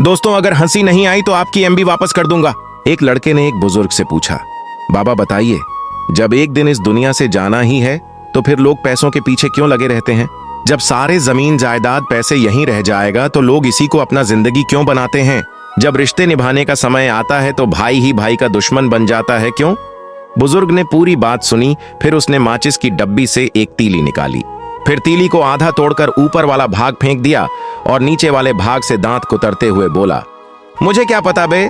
दोस्तों, अगर हंसी नहीं आई तो आपकी एमबी वापस कर दूंगा। एक लड़के ने एक बुजुर्ग से पूछा, बाबा बताइए, जब एक दिन इस दुनिया से जाना ही है तो फिर लोग पैसों के पीछे क्यों लगे रहते हैं? जब सारे जमीन जायदाद पैसे यहीं रह जाएगा तो लोग इसी को अपना जिंदगी क्यों बनाते हैं? जब रिश्ते निभाने का समय आता है तो भाई ही भाई का दुश्मन बन जाता है, क्यों? बुजुर्ग ने पूरी बात सुनी, फिर उसने माचिस की डब्बी से एक तीली निकाली, फिर तीली को आधा तोड़कर ऊपर वाला भाग फेंक दिया और नीचे वाले भाग से दांत कुतरते हुए बोला, मुझे क्या पता बे।